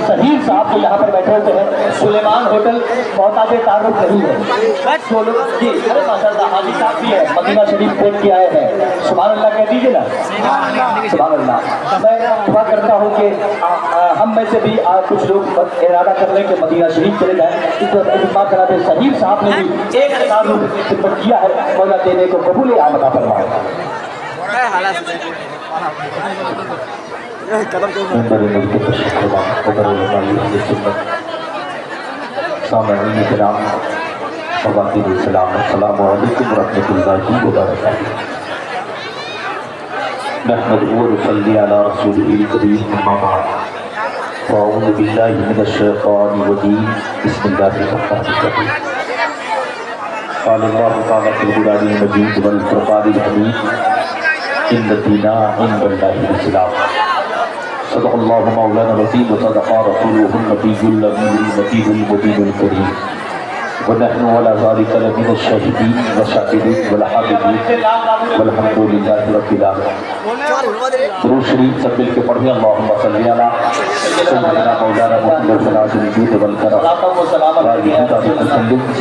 शहीद साहब जो यहाँ पर बैठे हुए हैं, सुलेमान होटल मोहताज तारुफ नहीं है जी, अरे माशाअल्लाह हाजी साहब भी है, मदीना शरीफ देख के आए हैं। सुभान अल्लाह कह दीजिए ना, सुभान अल्लाह। मैं दुआ करता हूँ कि हम में से भी कुछ लोग इरादा कर लें कि मदीना शरीफ चले जाएं। इस बात जनाब शहीद साहब ने भी 1000 रुपये खिदमत किया है, मौला देने को कबूल आमदा फरमाए। सदक़ल्लाहु मौलाना वसीम व सदक़ा रसूलुहु नबीयुल अमीनुल मुबीनुल करीम व नहनु अला ज़ालिका लमिनश शाहिदीन व शाकिरीन वल हामिदीन वल्हम्दुलिल्लाहि रब्बिल आलमीन। दुरूद शरीफ सब मिल के पढ़िए। अल्लाहुम्मा सल्लि अला सय्यिदिना मौलाना मुहम्मद वल करम व सलाम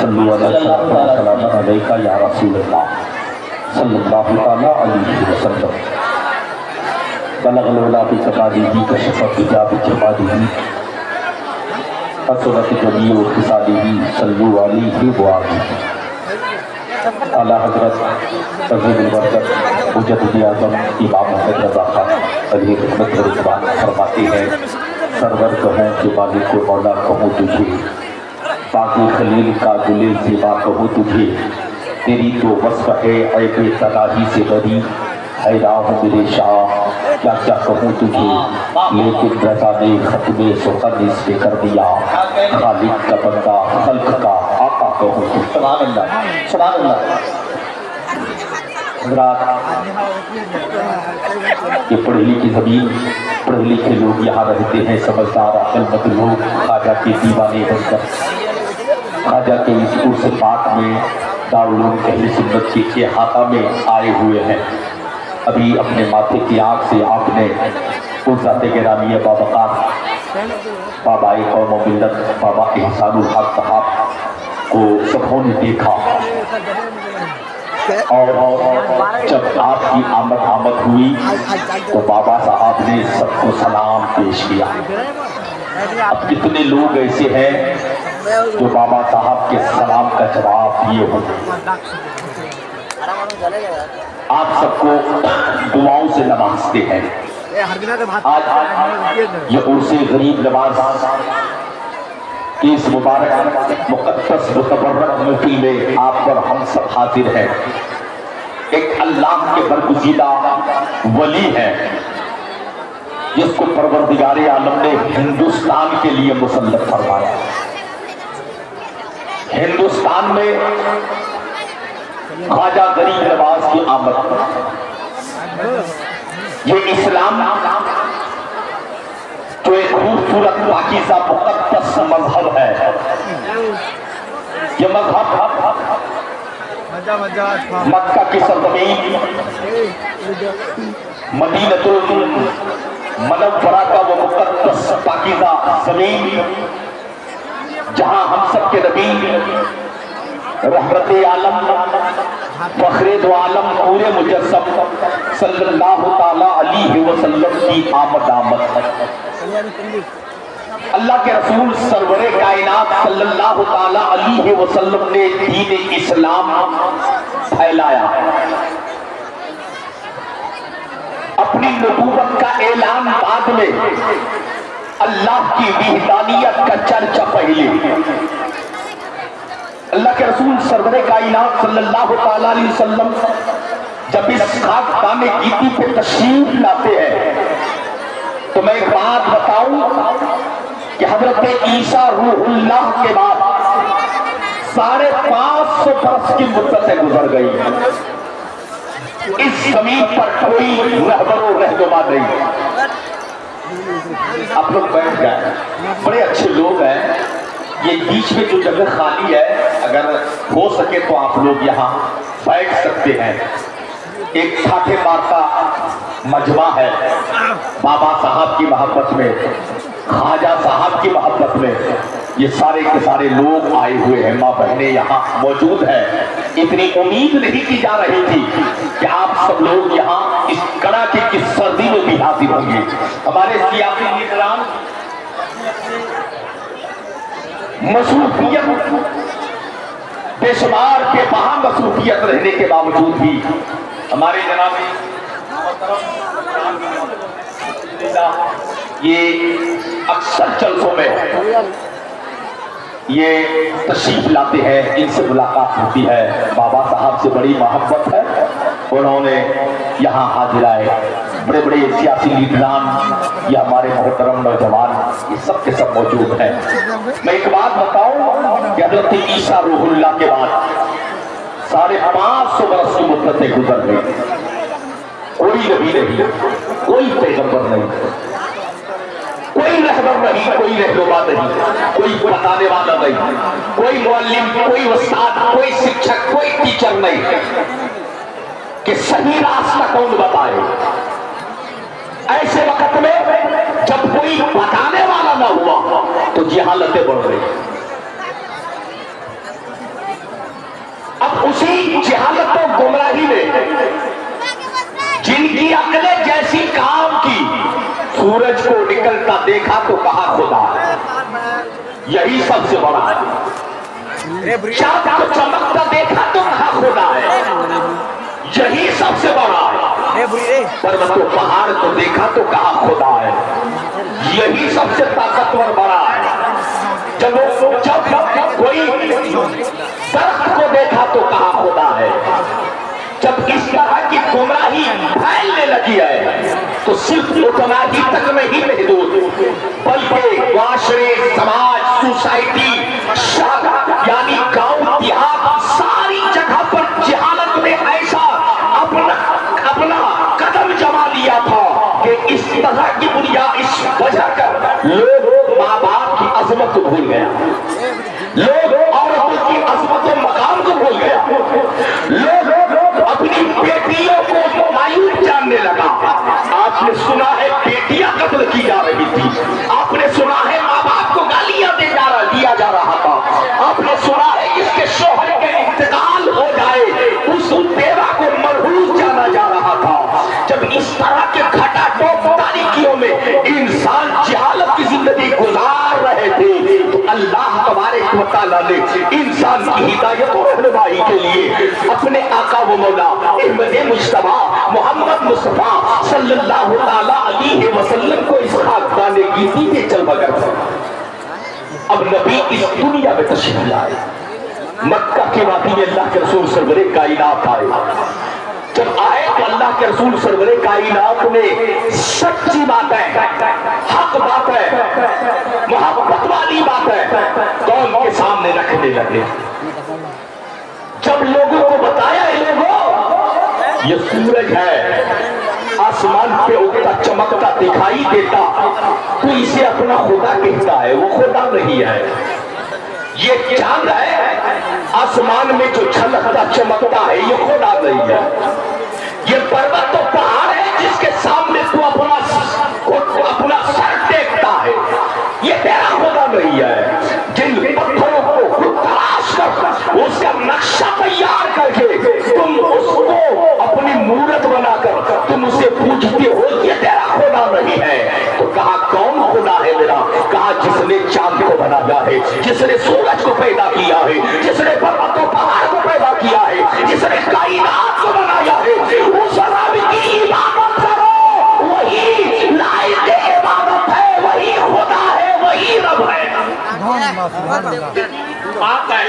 सल्लु अलैका या रसूलल्लाह सल्लल्लाहु तआला अलैहि वसल्लम। बलगल उला भी तकादीही कशफत हिजाब जमादीही असरत जमीउ खिसालीही सल्लु अलैहि व आलिही। आला हज़रत अज़ीज़ुल बरकत मुजद्दिद आज़म इमाम मोहम्मद रज़ा खान अली रहमत व रिज़वान फरमाते हैं, सरवर कहूँ कि मालिक को मौला कहूँ तुझे, बाकी खलील का गुले ज़िबा कहूँ तुझे, तेरी तो वस्फ़ है ऐबे तनाही से बरी, हैरान हूँ मेरे शाह क्या क्या कहूँ तुझे, लेकिन रज़ा ने खत्मे सुखन इस पे कर दिया, खालिक का बंदा खल्क का आका कहूँ तुझे। सुभान अल्लाह, सुभान अल्लाह। ये पढ़ी लिखी ज़मीन, पढ़े लिखे लोग यहाँ रहते हैं, समझदार अक्लमंद लोग ख्वाजा के दीवाने बनकर ख्वाजा के इस उर्स पाक में दारुल उलूम अहले सुन्नत के अहाता में आए हुए हैं। अभी अपने माथे की आँख से आपने उस ज़ाते गिरामी बाबा बाबा कौम मिल्लत बाबा एहसानुल हक साहब को सबों ने देखा और जब आपकी आमद हुई तो बाबा साहब ने सबको सलाम पेश किया। अब कितने लोग ऐसे हैं जो बाबा साहब के सलाम का जवाब दिए होंगे। आप सबको दुआओं से नवाजते हैं। आज ये उर्से गरीब नवाज इस मुबारक मुक़द्दस मुतबर्रक महफिल में आप पर हम सब हाजिर हैं। एक अल्लाह के बरगुज़ीदा वली है जिसको परवरदिगारे आलम ने हिंदुस्तान के लिए मुसल्लत फरमाया। हिंदुस्तान में ख्वाजा गरीब नवाज की आमद, ये इस्लाम जो एक खूबसूरत पाकीज़ा मुक़द्दस मज़हब है, ये मज़हब मक्का की सरज़मीन मदीनतुल मुनव्वरा का वो मुक़द्दस पाकीज़ा ज़मीन जहां हम सब के नबी रहमते आलम फखरे दो आलम पूरे मुजस्सम सल्लल्लाहु ताला अलैहि वसल्लम की आमद है। अल्लाह के रसूल सरवरे कायनात सल्लल्लाहु ताला अलैहि वसल्लम ने दीन इस्लाम फैलाया। अपनी नबूवत का ऐलान बाद में, अल्लाह की वहदानियत का चर्चा पहले। अल्लाह के रसूल सरवरे कायनात सल्लल्लाहु ताला अलैहि वसल्लम जब इस खाकदाने गीती पे तशरीफ लाते हैं तो मैं एक बात बताऊं कि हजरत ईसा रूहुल्लाह के बाद 550 बरस की मुद्दतें गुजर गई। इस जमीन पर कोई रहबरो रहनुमा नहीं। आप लोग बैठ गए, बड़े अच्छे लोग हैं। ये बीच में जो जगह खाली है, अगर हो सके तो आप लोग यहाँ बैठ सकते हैं। एक ठाठे मारता मजमा है बाबा साहब की मोहब्बत में। خواجہ صاحب کی محبت میں یہ سارے کے سارے لوگ آئے ہوئے ہیں، ماں بہنیں یہاں موجود ہیں۔ اتنی امید نہیں کی جا رہی تھی کہ آپ سب لوگ یہاں اس کڑاکے کی سردی میں بھی حاضر ہوں گے۔ ہمارے سیاسی لیڈران مصروفیت بے شمار بے پہا مصروفیت رہنے کے باوجود بھی ہمارے جناب یہ اکثر جلسوں میں یہ تشریف لاتے ہیں، ان سے ملاقات ہوتی ہے، بابا صاحب سے بڑی محبت ہے، انہوں نے یہاں حاضر آئے، بڑے بڑے سیاسی لیڈران، یہ ہمارے محترم نوجوان، یہ سب کے سب موجود ہیں۔ میں ایک بات بتاؤں کہ حضرت عیسیٰ روح اللہ کے بعد 550 برس کی مدتیں گزر گئی، کوئی نبی نہیں، کوئی پیغمبر نہیں، کوئی رہبر نہیں، کوئی رہنما نہیں، کوئی بتانے والا نہیں، کوئی معلم، کوئی استاد، کوئی شکشک، کوئی ٹیچر نہیں کہ صحیح راستہ کون بتائے۔ ایسے وقت میں جب کوئی بتانے والا نہ ہوا تو جہالتیں بڑھ گئی۔ اب اسی جہالت و گمراہی میں جن کی عقلیں جیسی کام کی، سورج کو نکلتا دیکھا تو کہا خدا ہے، یہی سب سے بڑا ہے۔ چاند کو چمکتا دیکھا تو کہا خدا ہے، یہی سب سے بڑا ہے۔ پروت و پہاڑ کو دیکھا تو کہا خدا ہے، یہی سب سے طاقتور بڑا ہے۔ جب کوئی درخت کو دیکھا تو کہا خدا ہے۔ جب اس طرح کی گمراہی پھیلنے لگی ہے تو صرف اتنا ہی تک نہیں محدود، بلکہ معاشرے، سماج، سوسائٹی، شہر یعنی گاؤں، دیہات، ساری جگہ پر جہالت نے ایسا اپنا قدم جما لیا تھا کہ اس طرح کی بنیاد اس وجہ کر لوگ ماں باپ کی عظمت کو بھول گیا، لوگ عورتوں کی عظمت و مقام کو بھول گیا، لوگ اپنی بیٹیوں کو مایوس جاننے لگا۔ آپ نے سنا ہے بیٹیاں قتل کی جا رہی تھی، آپ نے سنا ہے ماں باپ کو گالیاں دیا جا رہا تھا، آپ نے سنا ہے اس کے شوہر کے انتقال ہو جائے اس بیوہ کو مرحوم جانا جا رہا تھا۔ جب اس طرح کے گھٹا ٹوپ تاریکیوں میں انسان جہالت کی زندگی گزار رہے تھے تو اللہ تبارک و تعالیٰ نے انسان کی ہدایت و رہنمائی کے لیے اپنے آقا و مولا احمد مجتبیٰ محمد مصطفیٰ صلی اللہ تعالیٰ علیہ وسلم کو اس خاکدان گیتی کے چل بغیر اب نبی اس دنیا میں تشریف لائے۔ مکہ کے وادی میں اللہ کے رسول سرور کائنات آئے، جب آئے تو اللہ کے رسول سرور کائنات نے سچی بات ہے، حق بات ہے، محبت والی بات ہے قوم کے سامنے رکھنے لگے۔ جب لوگوں کو بتایا لوگوں یہ سورج ہے، آسمان پہ اگتا چمکتا دکھائی دیتا، تو اسے اپنا خدا کہتا ہے، وہ خدا نہیں ہے۔ یہ چاند ہے آسمان میں جو چھلکتا چمکتا ہے، یہ خدا نہیں ہے۔ یہ پروت تو پہاڑ ہے جس کے سامنے تو اپنا سر ٹیکتا ہے، یہ تیرا خدا نہیں ہے۔ جن پتھروں کو خود تراش کر اس کا نقشہ تیار کر کے تم اس کو اپنی مورت بنا کر تم اسے پوجتے ہو، یہ تیرا خدا نہیں ہے۔ تو کہا کون خدا ہے میرا؟ کہا جس نے چاند کو بنایا ہے، جس نے سورج کو پیدا کیا ہے، جس نے پروت و پہاڑ کو پیدا کیا ہے، جس نے کائنات کو بنایا ہے، اس رب کی عبادت کرو، وہی لائق عبادت ہے، وہی خدا ہے، وہی رب ہے۔ بات ہے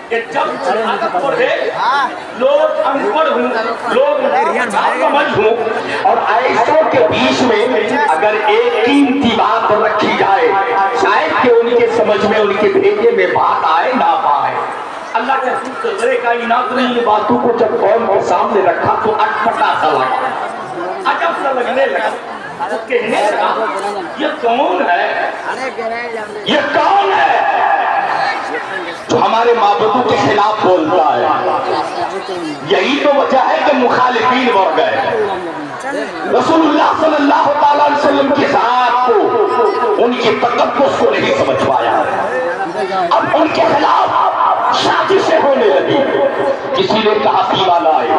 کہ جب جہالت پڑھے، لوگ انپڑھ ہوں، لوگ ناسمجھ ہوں، اور ایسوں کے بیچ میں اگر ایک قیمتی بات رکھی جائے، شاید کہ ان کے سمجھ میں، ان کے بھیجے میں بات آئے نہ پائے۔ اللہ کے رسول سرور کائنات نے یہ باتوں کو جب قوم کے سامنے رکھا تو اٹپٹا سا لگا، عجب سا لگنے لگا، تو کہنے لگا یہ کون ہے؟ یہ کون ہے جو ہمارے معبودوں کے خلاف بولتا ہے؟ یہی تو وجہ ہے کہ مخالفین بڑھ گئے۔ رسول اللہ صلی اللہ تعالیٰ علیہ وسلم کی ذات کو، ان ان کے تقدس کو نہیں سمجھ پایا. اب ان کے خلاف سازشیں ہونے لگی. کسی نے کہا دیوانہ ہے,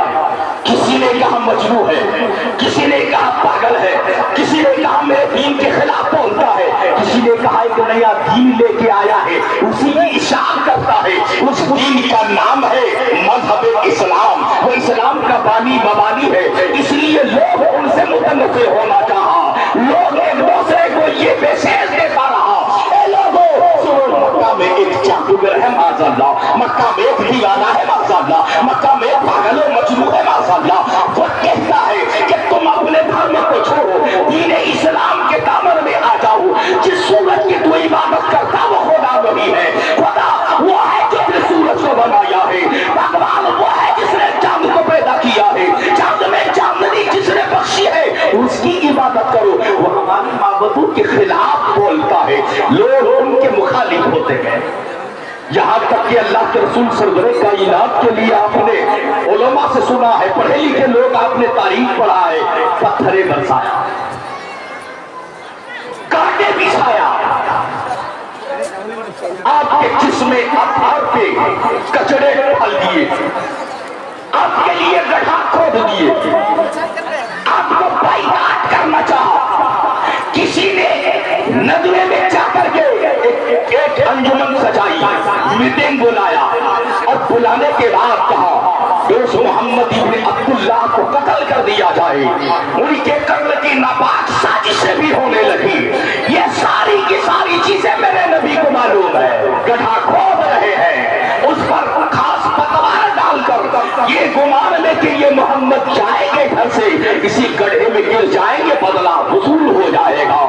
کسی نے کہا مجنون ہے, کسی نے کہا پاگل ہے, کسی نے کہا میرے دین کے خلاف بولتا ہے, کسی نے کہا ایک نیا دین لے کے آیا ہے, اسی کی اشاعت کرتا ہے. اس دین کا نام ہے مذہب اسلام. وہ اسلام کا بانی مبانی ہے, اس لیے لوگ ان سے متنفر ہونا چاہا. لوگ ایک دوسرے کو یہ پیشیز دیتا رہا. اے لوگوں, مکہ میں ایک جادوگر ہے معاذ اللہ, مکہ میں ایک دیوانہ ہے معاذ اللہ, مکہ میں ایک پاگل و مجنون ہے معاذ اللہ. وہ کہتا ہے کہ تم اپنے دھرم کو چھوڑو, دین اسلام کے دامن میں آ جاؤ. جس سورج کی تو عبادت کرتا وہ خدا نہیں ہے. خدا وہ ہے جس نے سورج کو بنایا ہے. بھگوان وہ ہے جس نے چاند کو پیدا کیا ہے. چاند میں چاندنی جس نے بخشی ہے, اس کی عبادت کرو. وہ ہماری معبودوں کے خلاف بولتا ہے, لوگ ان کے مخالف ہوتے ہیں. یہاں تک کہ اللہ کے رسول سرور کائنات کے لیے آپ نے علماء سے سنا ہے, پڑھے لکھے لوگ آپ نے تاریخ پڑھا ہے, پتھرے برسایا, کانٹے بچھایا, آپ کے جسم میں آپ کے کچڑے ڈال دیے, آپ کے لیے گڑھا کھود دیے, آپ کو بائیکاٹ کرنا چاہا. کسی نے ندوے میں جا کر کے ایک انجمن سجائی, میٹنگ بلایا, اور بلانے کے بعد کہا دوست محمد ابن عبداللہ کو قتل کر دیا جائے. ان کے قتل کی ناپاک سازشیں بھی ہونے لگی. یہ ساری کی ساری چیزیں میرے نبی کو معلوم ہے. گڑھا کھود رہے ہیں, اس پر خاص پتوار ڈال کر یہ گمان میں کہ یہ محمد جائیں گے گھر سے, اسی گڑھے میں گر جائیں گے, بدلہ وصول ہو جائے گا.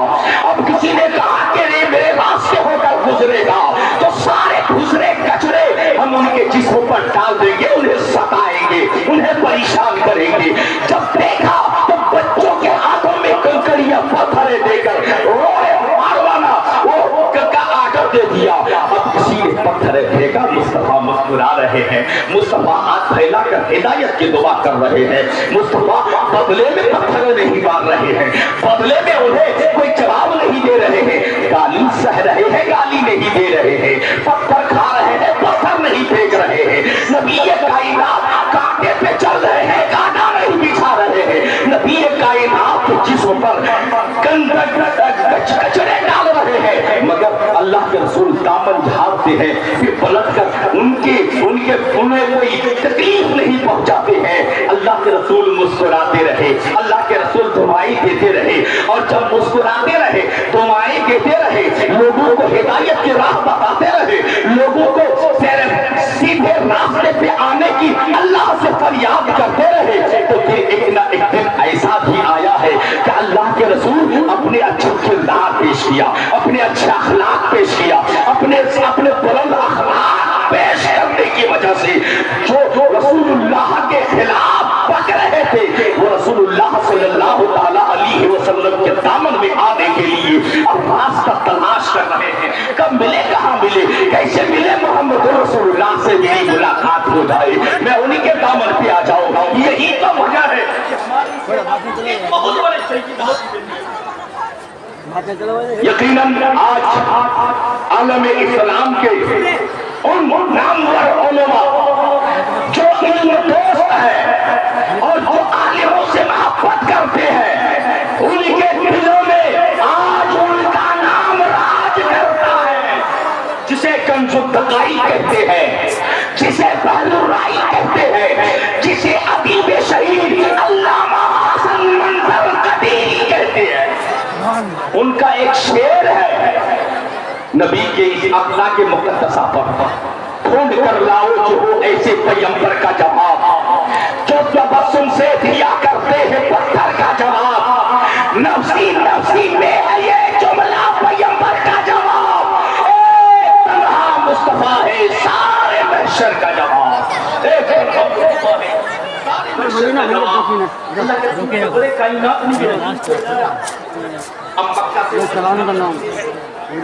اب کسی نے کہا کہ یہ میرے راستے ہو کر گزرے گا تو سارے گزرے کچرے ہم ان کے جسم پر ڈال دیں گے, انہیں ستائیں گے, انہیں پریشان کریں گے. جب دیکھا تو بچوں کے ہاتھوں میں کنکریاں پتھرے دے کر روئے ماروانا وہ کا آرڈر دے دیا. اب کسی نے پتھرے پھینکا, مصطفیٰ مسکرا رہے ہیں, مصطفیٰ ہاتھ پھیلا کر ہدایت کی دعا کر رہے ہیں. مصطفیٰ بدلے میں پتھرے نہیں مار رہے ہیں, بدلے میں انہیں کوئی جواب نہیں دے رہے ہیں, گالی سہ رہے ہیں, گالی نہیں دے رہے ہیں, پتھر کھا رہے ہیں, پتھر نہیں پھینک رہے ہیں. نبی کائنات کانٹے پہ چل رہے ہیں, کانٹا نہیں بچھا رہے ہیں. نبی کائنات جسم پر کچرے ڈال رہے ہیں, مگر اللہ کے رسول دامن جھاڑتے ہیں, پھر پلٹ کر انہیں کوئی تکلیف نہیں پہنچاتے ہیں. اللہ کے رسول مسکراتے رہے, اللہ کے رسول دعائیں دیتے رہے, اور جب مسکراتے رہے, دعائیں دیتے رہے, لوگوں کو ہدایت کی راہ بتاتے رہے, لوگوں کو سیدھے راستے پہ آنے کی اللہ سے فریاد کرتے رہے, تو پھر ایک نہ ایک دن ایسا بھی آیا ہے کہ اللہ کے رسول اپنے اچھے کردار پیش کیا, اپنے اچھے اخلاق پیش کیا, اپنے بلند اخلاق پیش کرنے کی وجہ سے جو رسول اللہ کے خلاف بک رہے تھے, وہ رسول اللہ صلی اللہ تعالی علیہ وسلم کے دامن میں آنے کے لیے اب راستہ تلاش کر رہے ہیں. کب ملے, کہاں ملے, کیسے ملے, محمد رسول اللہ سے میری ملاقات ہو جائے, میں انہی کے دامن پہ آ جاؤں. یہی تو وجہ ہے. یقیناً آج عالم اسلام کے ان نامور علماء جو علم دوست ہے اور جو عالموں سے محبت کرتے ہیں, ان کے دلوں میں آج ان کا نام راج کرتا ہے. جسے کنز الدقائی کہتے ہیں, جسے پہلو رائی کہتے ہیں, جسے ادیب شہید علامہ حسن منظر قدیری کہتے ہیں. ان کا ایک شعر ہے نبی کے اس اخلاق مقدسہ پر, ڈھونڈ کر لاؤ جو ہو ایسے پیغمبر کا جواب, جو تبسم سے دیا کرتے ہیں پتھر کا جواب. نفسی نفسی میں ہے یہ جملہ پیغمبر کا جواب, ایک تنہا مصطفیٰ ہے سارے محشر کا جواب. اب مکہ سے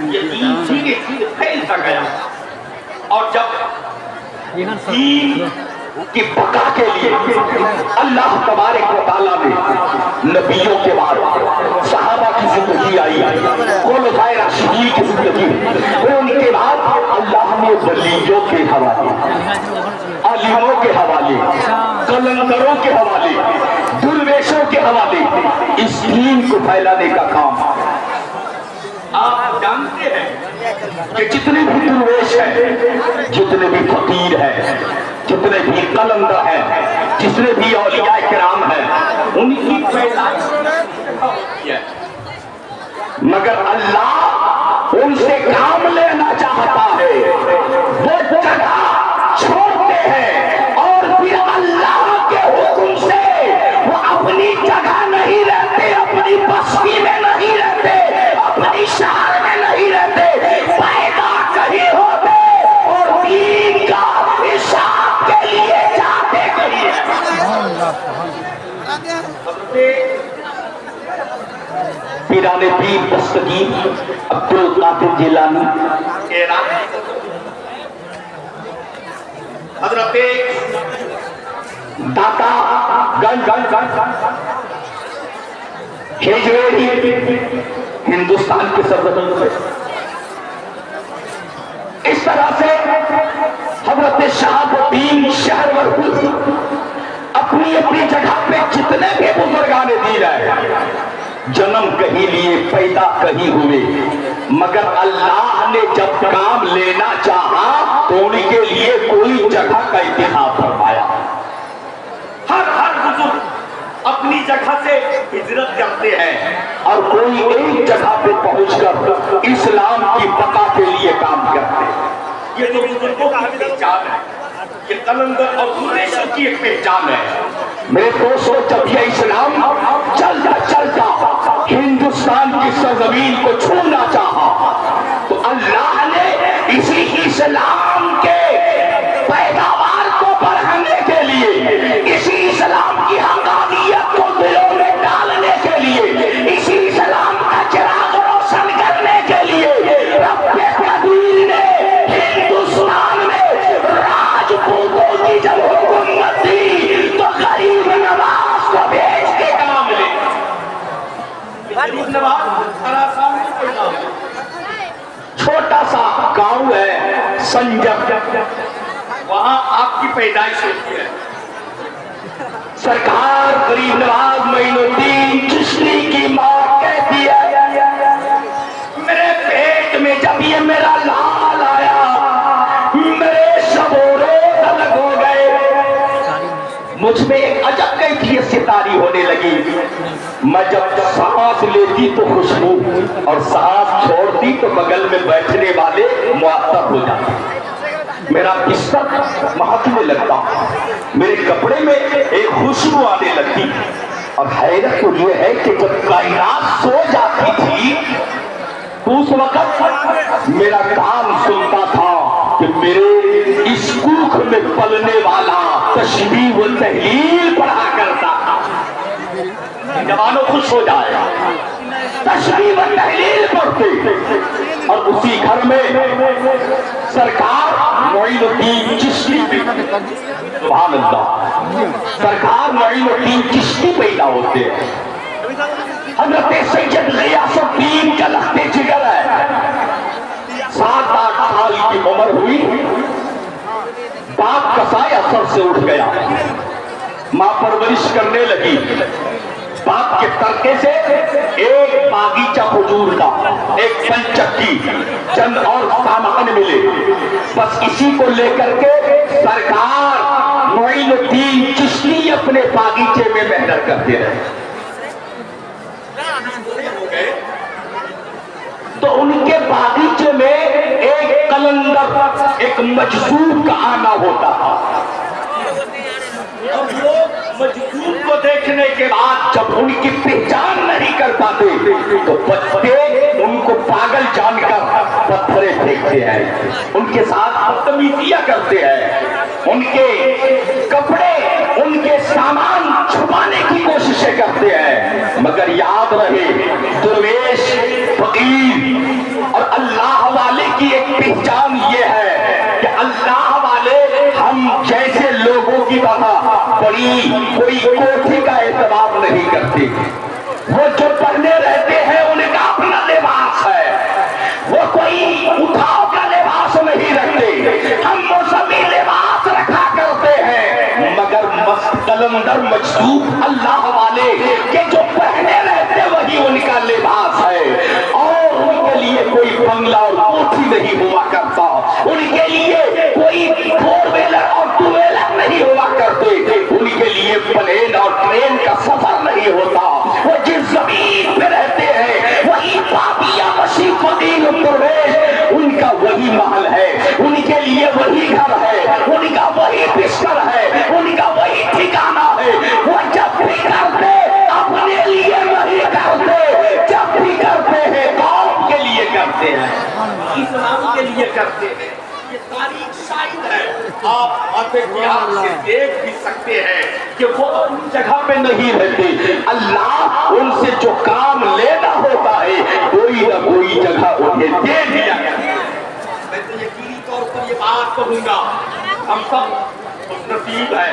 یہ دین دھیرے دھیرے پھیلتا گیا, اور جب دین کی بقا کے لیے اللہ تبارک و تعالیٰ نے نبیوں کے بعد صحابہ کی زندگی آئی، خلفائے راشدین کی زندگی، پھر ان کے بعد اللہ نے ولیوں کے حوالے، عالموں کے حوالے، قلندروں کے حوالے، درویشوں کے حوالے اس دین کو پھیلانے کا کام۔ آپ جانتے ہیں کہ جتنے بھی درویش ہیں، جتنے بھی فقیر ہیں، جتنے بھی قلندر ہیں، جتنے بھی اولیاء کرام ہیں، ان کی پیدائش مگر اللہ ان سے کام لینا چاہتا ہے، وہ جگہ چھوڑتے ہیں اور پھر اللہ کے حکم سے وہ اپنی جگہ نہیں رہتے، اپنی بستی میں نہیں رہتے، اپنی شہر میں نہیں رہتے، پیدا کہیں ہوتے اور دین کا اشاعت کے لیے جاتے کہیں۔ پیران پیر دستگیر عبدالقادر جیلانی، حضرت داتا گنج ہجویری ہندوستان کے سرزمین سے، اس طرح سے حضرت شہاب الدین شہروردی اپنی اپنی جگہ پہ جتنے بھی بزرگان دین ہیں، جنم کہیں لیے، پیدا کہیں ہوئے، مگر اللہ نے جب کام لینا چاہا تو ان کے لیے کوئی جگہ کا انتخاب فرمایا۔ ہر بزرگ اپنی جگہ سے ہجرت کرتے ہیں اور کوئی ایک جگہ پہ پہنچ کر اسلام کی بقا کے لیے کام کرتے ہیں۔ یہ جو بزرگوں کی پہچان ہے، یہ قلندر اور درویشوں کی ایک پہچان ہے۔ میرے دوستو، جب یہ اسلام چلتا چلتا ہندوستان کی سرزمین کو چھونا چاہا تو اللہ نے اسی اسلام کے پیداوار کو بڑھانے کے لیے، اسی اسلام کی حقانیت کو دلوں میں ڈالنے کے لیے، اسی اسلام کا چراغ روشن کرنے کے لیے رب قدیر نے ہندوستان میں راجپوتوں کی جب حکومت دی تو غریب نواز کو بھیج کے کام لے۔ غریب نواز چھوٹا سا گاؤں ہے سنجر، وہاں آپ کی پیدائش ہوئی ہے۔ سرکار غریب نواز معین الدین چشتی کی ماں کہتی ہے، میرے پیٹ میں جب یہ میرا لال آیا میرے شب و روز الگ ہو گئے، مجھ میں ایک عجب کیفیت سے طاری ہونے لگی، میں جب سانس لیتی تو خوشبو اور سانس چھوڑتی تو بغل میں بیٹھنے والے معطر ہو جاتے، میرا بستر مہکنے لگتا، میرے کپڑے میں ایک خوشبو آنے لگتی۔ اور حیرت تو یہ ہے کہ جب کائنات سو جاتی تھی تو اس وقت میرا کان سنتا تھا کہ میرے اس کوکھ میں پلنے والا تشبیہ و تحلیل پڑھا کرتا تھا۔ جوانوں خوش ہو جائے، تشبیہ و تحلیل پڑھتے، اور اسی گھر میں سرکار معین الدین چشتی، سبحان اللہ، سرکار معین الدین چشتی پیدا ہوتے ہیں۔ حضرت سید غیاث الدین کا لخت جگر ہے، 7-8 سال کی عمر ہوئی، باپ کا سایہ سر سے اٹھ گیا، ماں پرورش کرنے لگی، باپ کے ترکے سے ایک باغیچہ کھجور کا، ایک پن چکی، چند اور سامان ملے، بس اسی کو لے کر کے سرکار معین الدین چشتی اپنے باغیچے میں محنت کرتے رہے۔ تو ان کے باغیچے میں ایک قلندر، ایک مجذوب کا آنا ہوتا تھا، اور لوگ مجذوب کو دیکھنے کے بعد جب ان کی پہچان نہیں کر پاتے تو بچے ان کو پاگل جان کر پتھریں پھینکتے ہیں، ان کے ساتھ بدتمیزیاں کرتے ہیں، ان کے کپڑے، ان کے سامان چھپانے کی کوششیں کرتے ہیں، مگر یاد رہے درویش، فقیر اور اللہ والے کی ایک پہچان یہ ہے کہ اللہ والے ہم جیسے لوگوں की तरह बड़ी कोई कोठी का एहतमाम नहीं करते। वो जो पहने रहते हैं उनका अपना लिबास है, वो कोई उठाव का लिबास नहीं रखते। हम मौसमी लिबास रखा करते हैं, मगर कलंदर मजदूर अल्लाह वाले के जो पहने रहते वही उनका लिबास है। और उनके लिए कोई बंगला और कोठी नहीं हुआ करता, उनके लिए कोई फोर व्हीलर और टू व्हीलर नहीं हुआ करते, उनके लिए प्लेन और ट्रेन का सफर नहीं होता। वो जिस जमीन पे रहते हैं वही पापिया मशीफुद्दीन प्रवेश, उनका वही महल है, उनके लिए वही घर है, उनका वही बिस्तर है, उनका वही ठिकाना है। वो जब भी करते अपने लिए वही करते, जब भी करते हैं कौम के लिए करते हैं, इस्लाम के लिए करते हैं। ये तारीख शायद है, आप आंखें से देख भी सकते हैं कि वो उन जगह पे नहीं रहते। अल्लाह उनसे जो काम लेना होता है कोई ना कोई जगह उन्हें दे दिया। मैं तो यकीनी तौर पर ये बात कहूंगा, हम सब नसीब है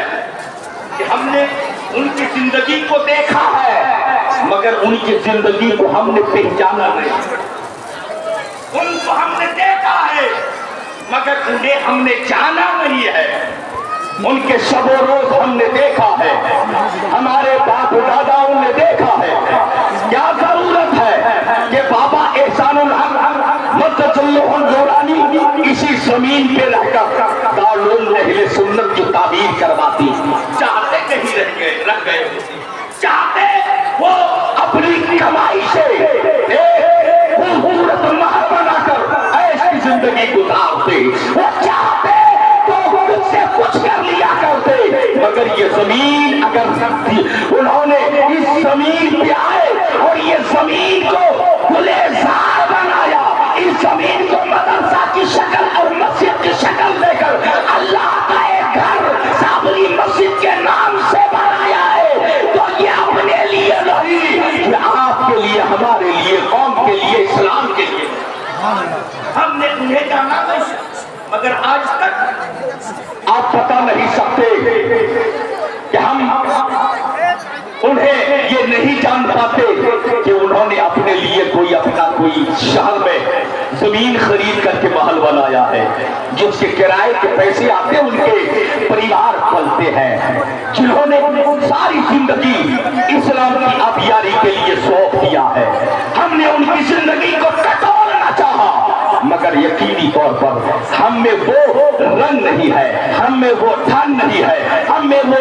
कि हमने उनकी जिंदगी को देखा है, मगर उनकी जिंदगी को हमने पहचाना नहीं। उनको हमने देखा है मगर उन्हें हमने जाना नहीं है। उनके शब रोज हमने देखा है, हमारे बाप दादाओं ने देखा है। क्या जरूरत है कि बाबा एहसानुल हक मद्दतल्लाहु नूरानी इसी जमीन पे रहकर दारुल अहले सुन्नत की ताबीर करवाती, चाहते कहीं रह गए, चाहते वो अपनी कमाई से खूबसूरत महल बनाकर ऐसी जिंदगी गुजारते, वो चाहते तो उससे कुछ कर लिया करते, मगर ये जमीन अगर उन्होंने इस जमीन पे आए और ये जमीन को गुलेजार बनाया, इस जमीन को मदरसा की शक्ल और मस्जिद की शक्ल देकर अल्लाह का एक घर साबरी मस्जिद के नाम से बनाया है, तो ये अपने लिए नहीं, ये आपके लिए, हमारे लिए, कौम के लिए, इस्लाम के लिए। हमने उन्हें जाना नहीं, मगर आज तक आप बता नहीं सकते कि हम उन्हें ये नहीं जान पाते कि उन्होंने अपने लिए कोई अपना कोई शहर में जमीन खरीद करके महल बनाया है, जिसके किराए के पैसे आते उनके परिवार पलते हैं, जिन्होंने सारी जिंदगी इस्लाम की अभियारी के लिए सौंप दिया है। हमने उनकी जिंदगी को टटोलना चाहा, मगर यकीनी तौर पर हम में वो रंग नहीं है, हम में वो ठान नहीं है, हम में वो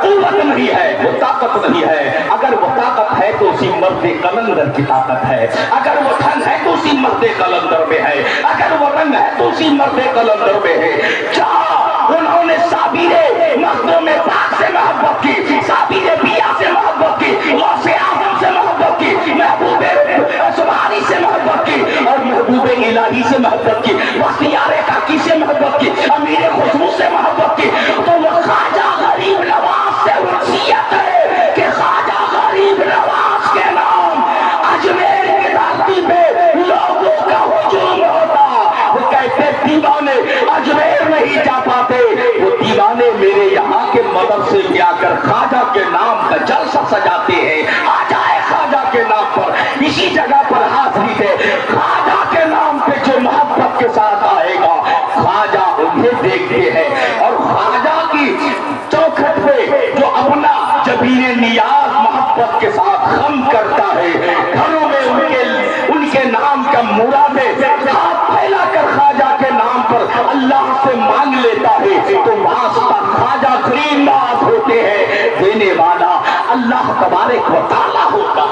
कुव्वत नहीं है, वो ताकत नहीं है। अगर वो ताकत है तो उसी मर्द कलंदर की ताकत है, अगर वो धन है तो उसी मर्द कलंदर में है, अगर वो रंग है तो उसी मर्द कलंदर में है। क्या उन्होंने साबिरे मर्दों में पाक से मोहब्बत की, साबिरे बिया से मोहब्बत की, गौसे आजम से मोहब्बत की, महबूबे सुभानी से मोहब्बत की और महबूबे इलाही से मोहब्बत की, बख्तियारे काकी से मोहब्बत की, अमीरे खुशबू से मोहब्बत की, तो वो ख्वाजा गरीब नवाज से वसीयत है कि ख्वाजा गरीब नवाज के नाम अजमेर की धरती पे लोगों का हुजूम होता। वो कहते दीवाने अजमेर नहीं जा पाते, वो दीवाने मेरे यहाँ के मदरसे में आकर ख्वाजा के नाम का जलसा सजाते हैं। आ जाए ख्वाजा के नाम पर, इसी जगह पर हाजिरी दे, ख्वाजा के नाम पे जो मोहब्बत के साथ आएगा ख्वाजा उन्हें देखते हैं। और ख्वाजा की चौखट पे जो अपना जबीरे नियाज मोहब्बत के साथ गम करता है, घरों में उनके नाम का मुरादे हाथ फैलाकर ख्वाजा के नाम पर अल्लाह से मांग लेता है, तो वास्ता ख्वाजा करीम नवाज होते हैं, देने वाला अल्लाह तबारक व तआला होता।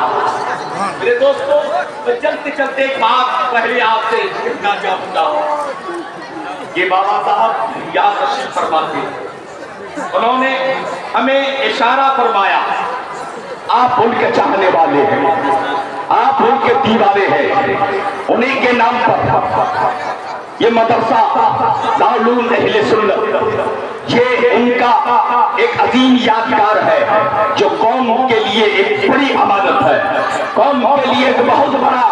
मेरे दोस्तों, मैं चलते चलते एक बात पहले आपसे कहना चाहूंगा। ये बाबा साहब याद तशरीफ फरमाते, उन्होंने हमें इशारा फरमाया, आप उनके चाहने वाले हैं, आप उनके दीवाने हैं, उन्हीं के नाम पर ये मदरसा दारुल अहले सुन्नत, ये उनका एक अजीम यादगार है जो कौम के लिए एक बड़ी अमानत है, कौम के लिए एक बहुत बड़ा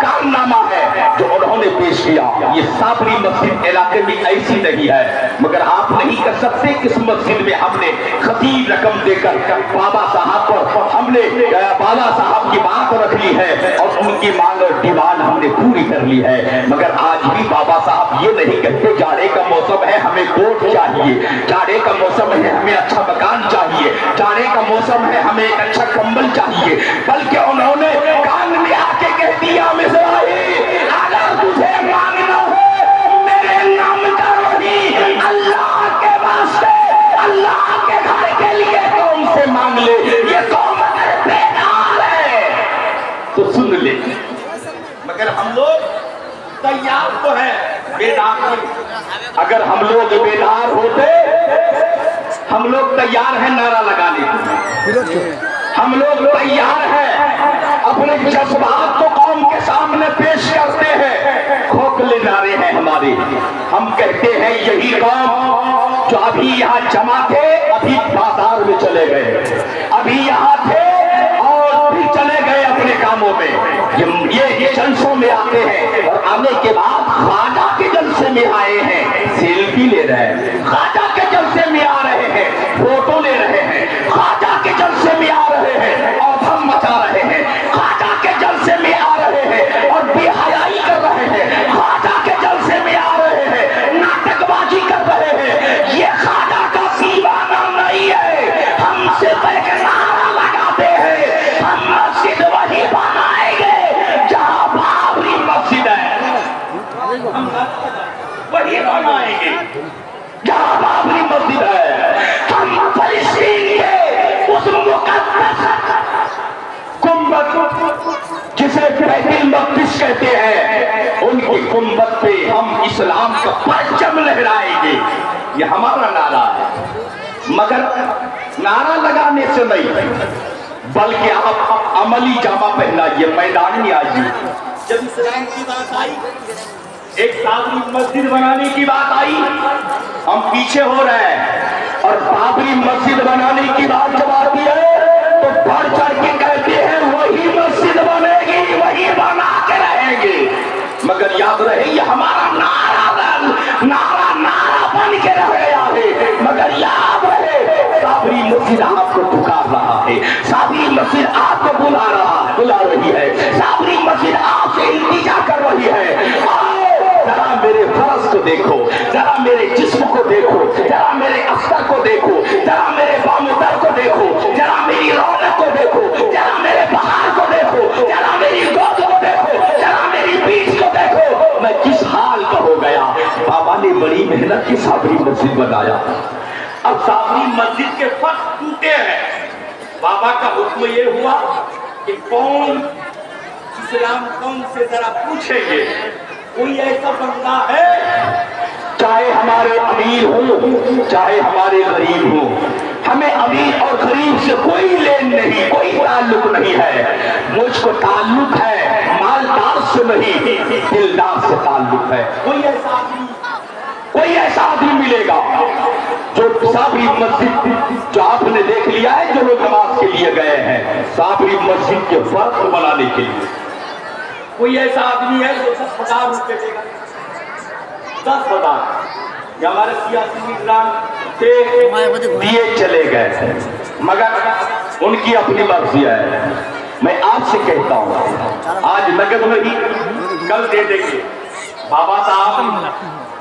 कारनामा है जो उन्होंने हमने पेश किया। ये साबरी मस्जिद इलाके में ऐसी नहीं है, मगर आप नहीं कर सकते किस मस्जिद में हमने खतीब रकम देकर बाबा साहब पर हमने बाबा साहब की बात रख ली है और उनकी मांग और डिमांड हमने पूरी कर ली है। मगर आज भी बाबा साहब ये नहीं कहते जाड़े का मौसम है हमें कोट चाहिए, जाड़े का मौसम है हमें अच्छा मकान चाहिए, जाड़े का मौसम है हमें एक अच्छा कंबल चाहिए, बल्कि उन्होंने कान में आके कह दिया मिज़राही अगर तुझे मांगना है मेरे नाम का वही अल्लाह के वास्ते अल्लाह के घर के लिए कौम से मांग ले। ये कौम अगर बेदार है तो सुन ले, मगर हम लोग तैयार तो है बेदार नहीं। अगर हम लोग बेदार होते हम लोग तैयार हैं नारा लगाने को, हम लोग तैयार हैं अपने जज्बात को कौम के सामने पेश करते हैं। खोखले नारे हैं हमारे, हम कहते हैं यही कौम जो अभी यहाँ जमा थे अभी बाजार में चले गए, अभी यहाँ थे और फिर चले गए अपने कामों में। ये जलसों में आते हैं और आने के बाद ख्वाजा के जलसे में आए हैं, सेल्फी ले रहे हैं, ख्वाजा के जलसे में आ रहे हैं, फोटो ले रहे हैं, ख्वाजा के जलसे में आ रहे हैं और हम मचा रहे हैं, ख्वाजा के जलसे में आ रहे हैं और बेहयाई कर रहे हैं, ख्वाजा के जलसे में आ रहे हैं, नाटकबाजी कर रहे हैं। ये ख्वाजा का दीवाना नहीं है, हम सिर्फ एक नारा लगाते हैं, हम मस्जिद वही बनाएंगे जहां बाबरी मस्जिद है, हम वही बनाएंगे जहां बाबरी मस्जिद है। हम फलस्तीन के उस मुकद्दस गुंबद जिसे बैतुल मक़दिस कहते हैं उनकी गुंबद पे हम इस्लाम का परचम लहराएंगे। ये हमारा नारा है, मगर नारा लगाने से नहीं बल्कि आप अमली जामा पहनाइए, मैदान में आइए। जब इस्लाम की बात आई, एक बाबरी मस्जिद बनाने की बात आई, हम पीछे हो रहे हैं और बाबरी मस्जिद बनाने की बात जब आती है तो बढ़ चढ़ के कहते हैं वही मस्जिद बनेगी, वही बना के रहेंगे। मगर याद रहे ये हमारा नारा बन के रह गया है। मगर याद रहे बाबरी मस्जिद आपको पुकार रहा है, बाबरी मस्जिद आपको बुला रही है, बाबरी मस्जिद आपसे इंतजार कर रही है। जरा मेरे फर्ज को देखो, जरा मेरे जिस्म को देखो, जरा मेरे अस्तर को देखो, जरा मेरे बामुदर को देखो, जरा मेरी रौनक को देखो, जरा मेरे बहार को देखो, जरा मेरी गोद को देखो, जरा मेरी बीच को देखो, मैं किस हाल का हो गया। बाबा ने बड़ी मेहनत की साबरी मस्जिद बनाया, अब साबरी मस्जिद के फर्श टूटे हैं। बाबा का हुक्म ये हुआ कि कौन इस्लाम कौन से जरा पूछेंगे, कोई ऐसा बंदा है चाहे हमारे अमीर हो चाहे हमारे गरीब हो, हमें अमीर और गरीब से कोई लेन नहीं, कोई ताल्लुक नहीं है। मुझको ताल्लुक है मालदार से नहीं, दिलदार से ताल्लुक है। कोई ऐसा आदमी मिलेगा जो साबरी मस्जिद जो आपने देख लिया है, जो लोग नमाज के लिए गए हैं साबरी मस्जिद के फर्श बनाने के लिए, कोई ऐसा आदमी है जो 10,000 रुपये देगा? 10,000 हमारे सियासी निगरान दिए चले गए, मगर उनकी अपनी मर्जी है। मैं आपसे कहता हूँ आज नगद में ही कल दे देंगे। बाबा साहब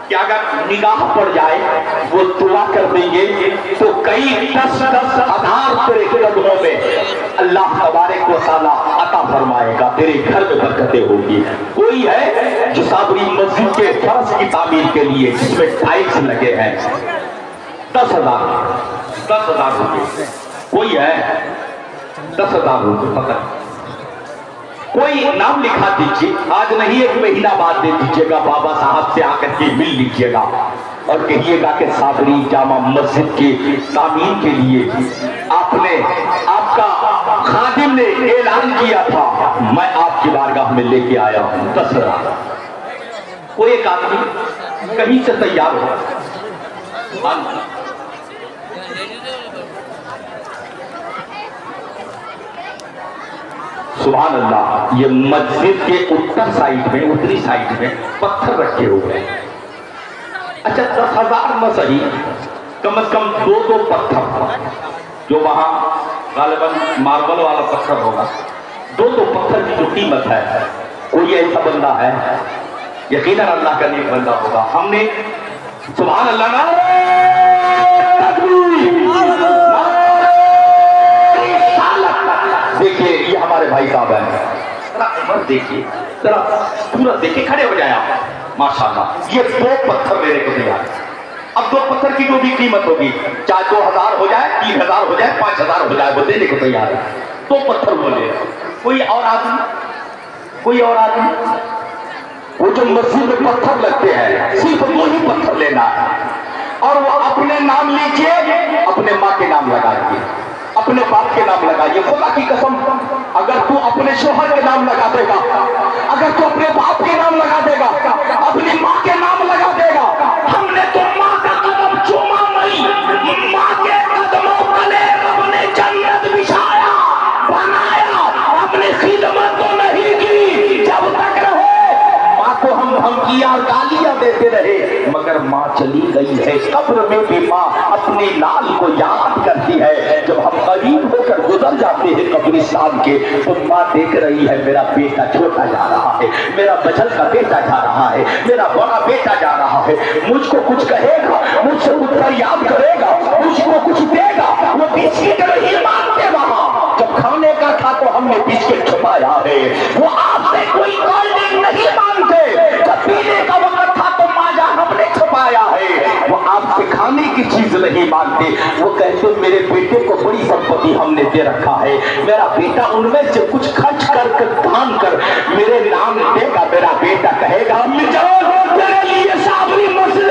क्या अगर निगाह पड़ जाए वो दुआ कर देंगे तो कई 10,000 तेरे कदमों में अल्लाह तबारक व तआला अता फरमाएगा, तेरे घर में बरकतें होगी। कोई है जो साबरी मस्जिद के फर्श की तामीर के लिए जिसमें टाइल्स लगे हैं 10,000 रुपये, कोई है 10,000 रुपये पता, कोई नाम लिखा दीजिए, आज नहीं 1 महीना बाद दे दीजिएगा, बाबा साहब से आकर के मिल लीजिएगा और कहिएगा कि साबरी जामा मस्जिद के तामीर के लिए आपका खादिम ने ऐलान किया था, मैं आपकी बारगाह में लेके आया हूँ 10,000। कोई एक आदमी कहीं से तैयार हो, सुभान अल्लाह, ये मस्जिद के उत्तर साइड में, उत्तरी साइड में पत्थर रखे हुए हैं। अच्छा 10,000 न सही, कम से कम 2 पत्थर, जो वहां गालिबन मार्बल वाला पत्थर होगा, 2 पत्थर की जो कीमत है, कोई ऐसा बंदा है, यकीनन अल्लाह का नेक बंदा होगा। हमने सुभान अल्लाह ना, देखिए ये हमारे भाई साहब हैं, जरा उम्र देखिए, जरा सूरत देखिए, खड़े हो जाए आप माशाल्लाह। ये 2 पत्थर लेने को तैयार है। अब 2 पत्थर की जो भी कीमत होगी, चाहे 2,000 हो जाए, 3,000 हो जाए, 5,000 हो जाए, वो देने को तैयार है। 2 पत्थर बोले। कोई और आदमी, कोई और आदमी, वो जो मस्जिद में पत्थर लगते हैं, सिर्फ 2 ही पत्थर लेना है, और वो अपने नाम लीजिए, अपने माँ के नाम लगाइए, अपने बाप के नाम लगाइए। खुदा की कसम, अगर तू अपने शोहर के नाम लगा देगा, अगर तू अपने बाप के नाम लगा देगा, अपनी माँ के नाम लगा देगा, हमने तो माँ का कदम चूमा नहीं, माँ के कदमों तले अपने जन्नत बिछाया, बनाया, अपनी खिदमत तो नहीं की। जब तक रहे माँ को हम धमकियां और गालियां देते रहे, मगर माँ चली गई है। कब्र में भी माँ अपने लाल को याद करती है। जब हम करीब होकर गुजर जाते हैं कब्रिस्तान के, तो माँ देख रही है, मेरा बेटा छोटा जा रहा है, मेरा बचल का बेटा जा रहा है, मेरा बड़ा बेटा जा रहा है, मुझको कुछ कहेगा, मुझसे कुछ फरियाद करेगा, मुझको कुछ देगा। वो बिस्किट नहीं मांगते वहां, जब खाने का था तो हमने बिस्किट छुपाया है। वो आपसे कोई कोल्ड ड्रिंक नहीं मांगते, जब पीने का वक्त था तो माजा हमने छुपाया है। वो आपसे खाने की चीज नहीं मांगते, वो कहते मेरे बेटे को बड़ी संपत्ति हमने दे रखा है, मेरा बेटा उनमें से कुछ खर्च कर दान कर मेरे नाम देगा। मेरा बेटा कहेगा अम्मी जान तेरे लिए साबरी मस्जिद